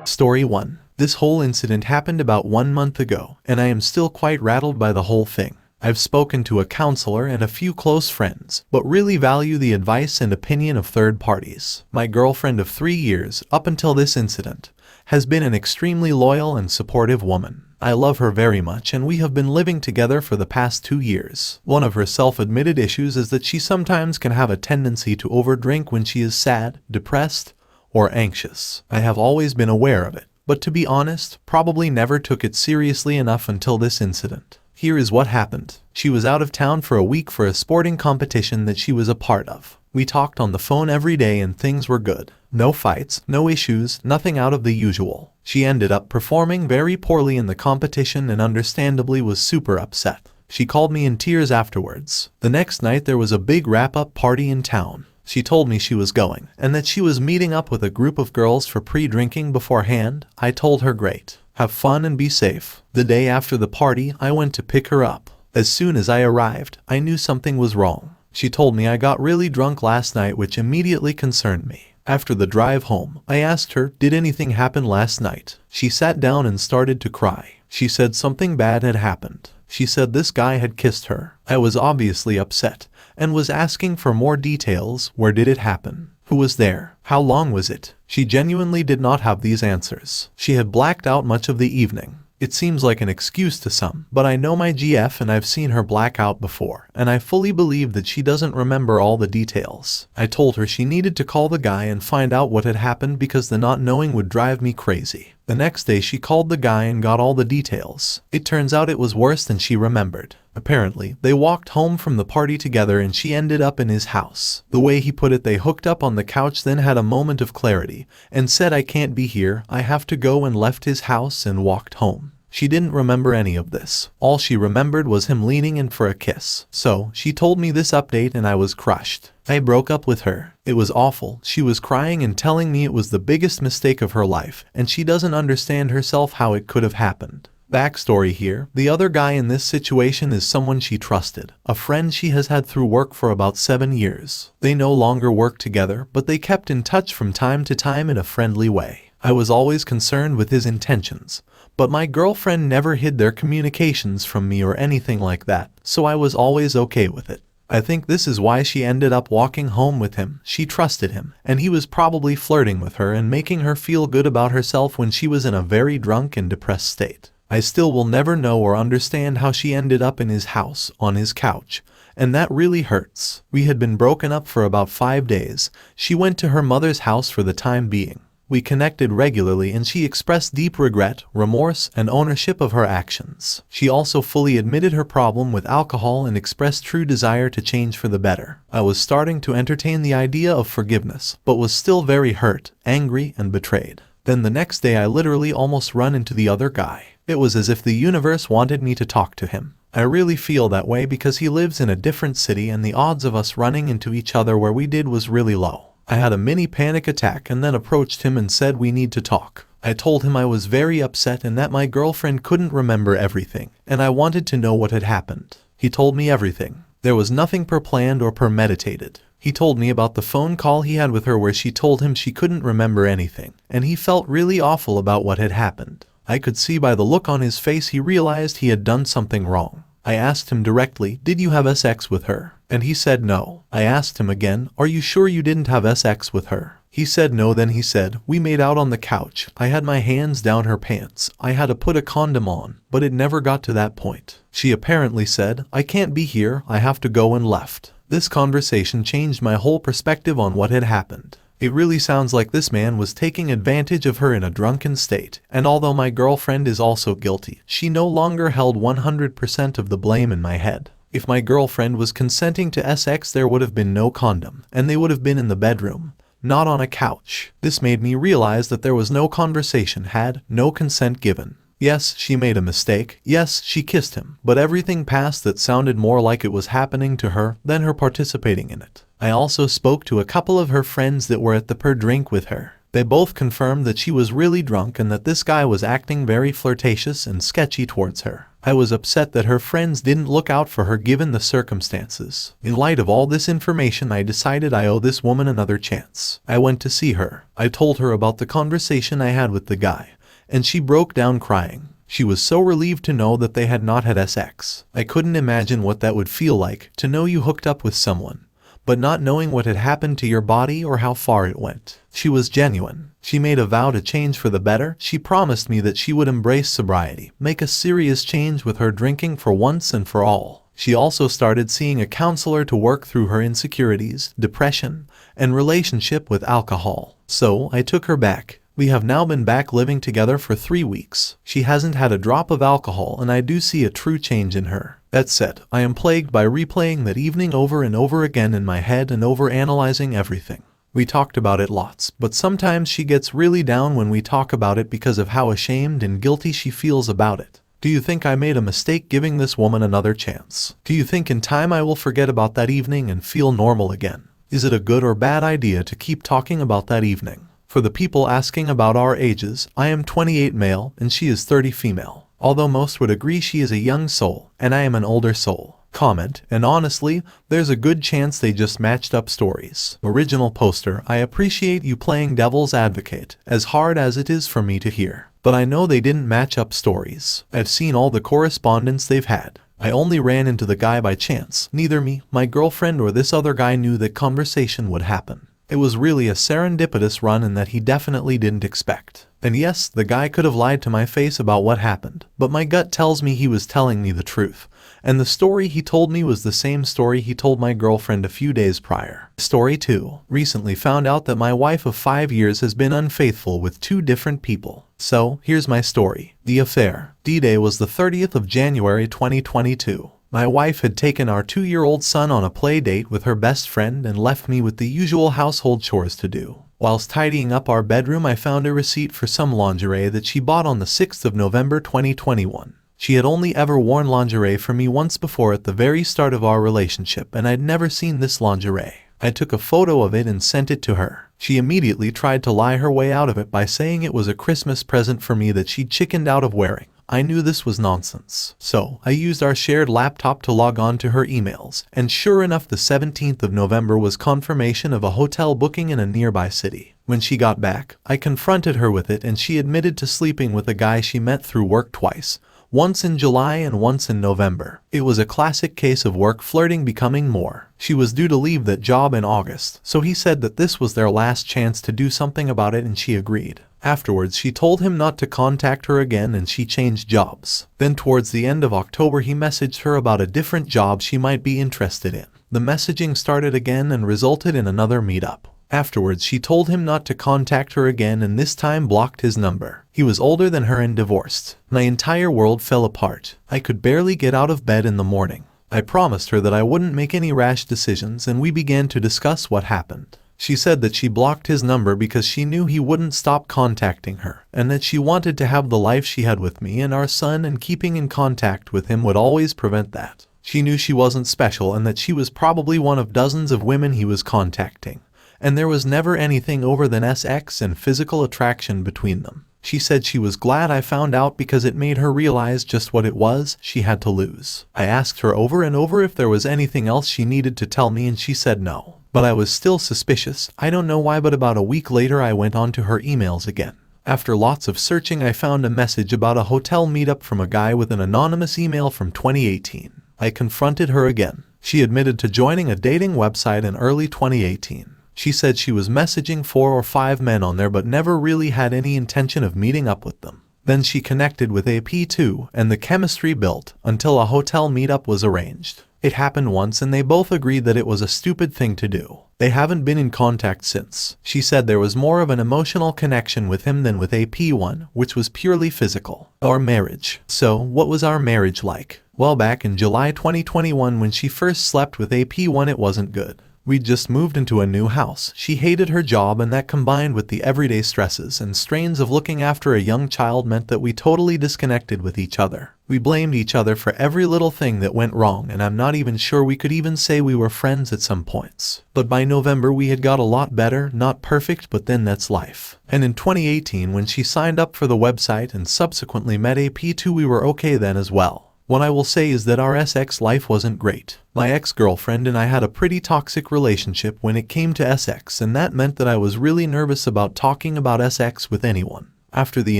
Story 1. This whole incident happened about 1 month ago, and I am still quite rattled by the whole thing. I've spoken to a counselor and a few close friends, but really value the advice and opinion of third parties. My girlfriend of 3 years, up until this incident, has been an extremely loyal and supportive woman. I love her very much, and we have been living together for the past 2 years. One of her self-admitted issues is that she sometimes can have a tendency to overdrink when she is sad, depressed, or anxious. I have always been aware of it, but to be honest, probably never took it seriously enough until this incident. Here is what happened. She was out of town for a week for a sporting competition that she was a part of. We talked on the phone every day and things were good. No fights, no issues, nothing out of the usual. She ended up performing very poorly in the competition and understandably was super upset. She called me in tears afterwards. The next night there was a big wrap-up party in town. She told me she was going, and that she was meeting up with a group of girls for pre-drinking beforehand. I told her great. Have fun and be safe. The day after the party, I went to pick her up. As soon as I arrived, I knew something was wrong. She told me I got really drunk last night, which immediately concerned me. After the drive home, I asked her, did anything happen last night? She sat down and started to cry. She said something bad had happened. She said this guy had kissed her. I was obviously upset and was asking for more details. Where did it happen? Who was there? How long was it? She genuinely did not have these answers. She had blacked out much of the evening. It seems like an excuse to some, but I know my GF and I've seen her black out before, and I fully believe that she doesn't remember all the details. I told her she needed to call the guy and find out what had happened because the not knowing would drive me crazy. The next day she called the guy and got all the details. It turns out it was worse than she remembered. Apparently, they walked home from the party together and she ended up in his house. The way he put it, they hooked up on the couch, then had a moment of clarity and said, I can't be here, I have to go, and left his house and walked home. She didn't remember any of this. All she remembered was him leaning in for a kiss. So, she told me this update and I was crushed. I broke up with her. It was awful. She was crying and telling me it was the biggest mistake of her life, and she doesn't understand herself how it could have happened. Backstory here, the other guy in this situation is someone she trusted, a friend she has had through work for about 7 years. They no longer work together, but they kept in touch from time to time in a friendly way. I was always concerned with his intentions, but my girlfriend never hid their communications from me or anything like that, so I was always okay with it. I think this is why she ended up walking home with him. She trusted him, and he was probably flirting with her and making her feel good about herself when she was in a very drunk and depressed state. I still will never know or understand how she ended up in his house, on his couch, and that really hurts. We had been broken up for about 5 days. She went to her mother's house for the time being. We connected regularly and she expressed deep regret, remorse, and ownership of her actions. She also fully admitted her problem with alcohol and expressed true desire to change for the better. I was starting to entertain the idea of forgiveness, but was still very hurt, angry, and betrayed. Then the next day I literally almost run into the other guy. It was as if the universe wanted me to talk to him. I really feel that way because he lives in a different city and the odds of us running into each other where we did was really low. I had a mini panic attack and then approached him and said we need to talk. I told him I was very upset and that my girlfriend couldn't remember everything, and I wanted to know what had happened. He told me everything. There was nothing pre-planned or premeditated. He told me about the phone call he had with her where she told him she couldn't remember anything, and he felt really awful about what had happened. I could see by the look on his face he realized he had done something wrong. I asked him directly, did you have sex with her? And he said no. I asked him again, are you sure you didn't have sex with her? He said no. Then he said, we made out on the couch. I had my hands down her pants. I had to put a condom on, but it never got to that point. She apparently said, I can't be here, I have to go, and left. This conversation changed my whole perspective on what had happened. It really sounds like this man was taking advantage of her in a drunken state, and although my girlfriend is also guilty, she no longer held 100% of the blame in my head. If my girlfriend was consenting to sex, there would have been no condom, and they would have been in the bedroom, not on a couch. This made me realize that there was no conversation had, no consent given. Yes, she made a mistake. Yes, she kissed him, but everything past that sounded more like it was happening to her than her participating in it. I also spoke to a couple of her friends that were at the per-drink with her. They both confirmed that she was really drunk and that this guy was acting very flirtatious and sketchy towards her. I was upset that her friends didn't look out for her given the circumstances. In light of all this information, I decided I owe this woman another chance. I went to see her. I told her about the conversation I had with the guy, and she broke down crying. She was so relieved to know that they had not had sex. I couldn't imagine what that would feel like, to know you hooked up with someone, but not knowing what had happened to your body or how far it went. She was genuine. She made a vow to change for the better. She promised me that she would embrace sobriety, make a serious change with her drinking for once and for all. She also started seeing a counselor to work through her insecurities, depression, and relationship with alcohol. So I took her back. We have now been back living together for 3 weeks. She hasn't had a drop of alcohol, and I do see a true change in her. That said, I am plagued by replaying that evening over and over again in my head and overanalyzing everything. We talked about it lots, but sometimes she gets really down when we talk about it because of how ashamed and guilty she feels about it. Do you think I made a mistake giving this woman another chance? Do you think in time I will forget about that evening and feel normal again? Is it a good or bad idea to keep talking about that evening? For the people asking about our ages, I am 28 male and she is 30 female. Although most would agree she is a young soul and I am an older soul. Comment, and honestly, there's a good chance they just matched up stories. Original poster, I appreciate you playing devil's advocate, as hard as it is for me to hear. But I know they didn't match up stories. I've seen all the correspondence they've had. I only ran into the guy by chance. Neither me, my girlfriend, or this other guy knew that conversation would happen. It was really a serendipitous run and that he definitely didn't expect. And yes, the guy could have lied to my face about what happened, but my gut tells me he was telling me the truth. And the story he told me was the same story he told my girlfriend a few days prior. Story 2. Recently found out that my wife of 5 years has been unfaithful with 2 different people. So, here's my story. The affair. D-Day was the 30th of January 2022. My wife had taken our 2-year-old son on a play date with her best friend and left me with the usual household chores to do. Whilst tidying up our bedroom, I found a receipt for some lingerie that she bought on the 6th of November 2021. She had only ever worn lingerie for me once before at the very start of our relationship, and I'd never seen this lingerie. I took a photo of it and sent it to her. She immediately tried to lie her way out of it by saying it was a Christmas present for me that she'd chickened out of wearing. I knew this was nonsense. So, I used our shared laptop to log on to her emails, and sure enough, the 17th of November was confirmation of a hotel booking in a nearby city. When she got back, I confronted her with it and she admitted to sleeping with a guy she met through work twice, once in July and once in November. It was a classic case of work flirting becoming more. She was due to leave that job in August, so he said that this was their last chance to do something about it and she agreed. Afterwards, she told him not to contact her again and she changed jobs. Then towards the end of October, he messaged her about a different job she might be interested in. The messaging started again and resulted in another meetup. Afterwards, she told him not to contact her again and this time blocked his number. He was older than her and divorced. My entire world fell apart. I could barely get out of bed in the morning. I promised her that I wouldn't make any rash decisions and we began to discuss what happened. She said that she blocked his number because she knew he wouldn't stop contacting her, and that she wanted to have the life she had with me and our son, and keeping in contact with him would always prevent that. She knew she wasn't special and that she was probably one of dozens of women he was contacting, and there was never anything over than sex and physical attraction between them. She said she was glad I found out because it made her realize just what it was she had to lose. I asked her over and over if there was anything else she needed to tell me and she said no. But I was still suspicious. I don't know why, but about a week later I went on to her emails again. After lots of searching, I found a message about a hotel meetup from a guy with an anonymous email from 2018. I confronted her again. She admitted to joining a dating website in early 2018. She said she was messaging 4 or 5 men on there but never really had any intention of meeting up with them. Then she connected with AP too, and the chemistry built until a hotel meetup was arranged. It happened once and they both agreed that it was a stupid thing to do. They haven't been in contact since. She said there was more of an emotional connection with him than with AP1, which was purely physical. Our marriage. So, what was our marriage like? Well, back in July 2021 when she first slept with AP1, it wasn't good. We'd just moved into a new house. She hated her job, and that combined with the everyday stresses and strains of looking after a young child meant that we totally disconnected with each other. We blamed each other for every little thing that went wrong, and I'm not even sure we could even say we were friends at some points. But by November we had got a lot better, not perfect, but then that's life. And in 2018 when she signed up for the website and subsequently met AP2, we were okay then as well. What I will say is that our sex life wasn't great. My ex-girlfriend and I had a pretty toxic relationship when it came to sex, and that meant that I was really nervous about talking about sex with anyone. After the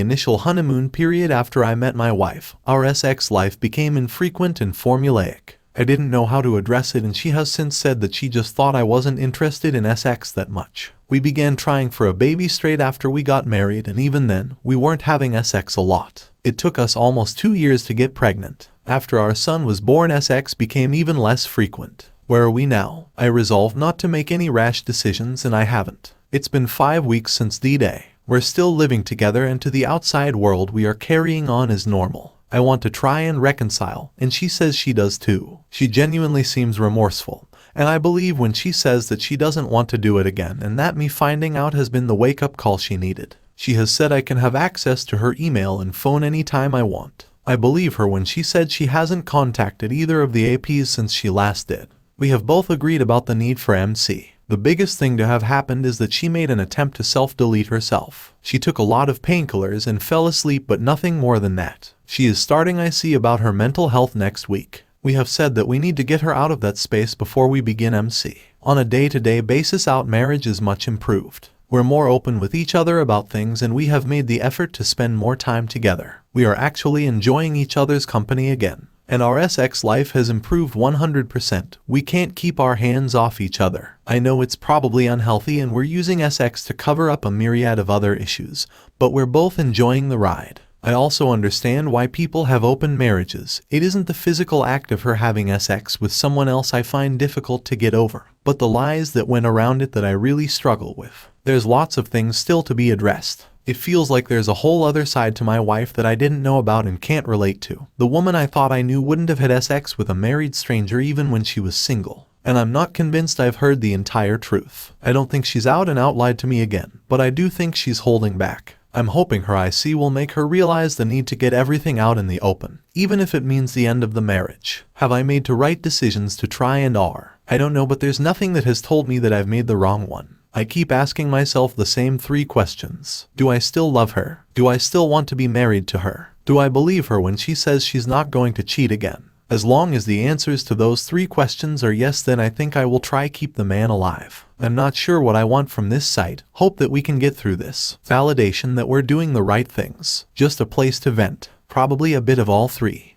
initial honeymoon period after I met my wife, our sex life became infrequent and formulaic. I didn't know how to address it, and she has since said that she just thought I wasn't interested in sex that much. We began trying for a baby straight after we got married, and even then, we weren't having sex a lot. It took us almost 2 years to get pregnant. After our son was born, sex became even less frequent. Where are we now? I resolved not to make any rash decisions, and I haven't. It's been 5 weeks since the day. We're still living together, and to the outside world we are carrying on as normal. I want to try and reconcile, and she says she does too. She genuinely seems remorseful, and I believe when she says that she doesn't want to do it again, and that me finding out has been the wake-up call she needed. She has said I can have access to her email and phone anytime I want. I believe her when she said she hasn't contacted either of the APs since she last did. We have both agreed about the need for MC. The biggest thing to have happened is that she made an attempt to self-delete herself. She took a lot of painkillers and fell asleep, but nothing more than that. She is starting IC about her mental health next week. We have said that we need to get her out of that space before we begin MC. On a day-to-day basis, our marriage is much improved. We're more open with each other about things, and we have made the effort to spend more time together. We are actually enjoying each other's company again. And our sex life has improved 100%. We can't keep our hands off each other. I know it's probably unhealthy, and we're using sex to cover up a myriad of other issues, but we're both enjoying the ride. I also understand why people have open marriages. It isn't the physical act of her having sex with someone else I find difficult to get over, but the lies that went around it that I really struggle with. There's lots of things still to be addressed. It feels like there's a whole other side to my wife that I didn't know about and can't relate to. The woman I thought I knew wouldn't have had sex with a married stranger even when she was single. And I'm not convinced I've heard the entire truth. I don't think she's out and out lied to me again, but I do think she's holding back. I'm hoping her IC will make her realize the need to get everything out in the open, even if it means the end of the marriage. Have I made the right decisions to try and I don't know, but there's nothing that has told me that I've made the wrong one. I keep asking myself the same 3 questions. Do I still love her? Do I still want to be married to her? Do I believe her when she says she's not going to cheat again? As long as the answers to those 3 questions are yes, then I think I will try keep the man alive. I'm not sure what I want from this site. Hope that we can get through this. Validation that we're doing the right things. Just a place to vent. Probably a bit of all 3.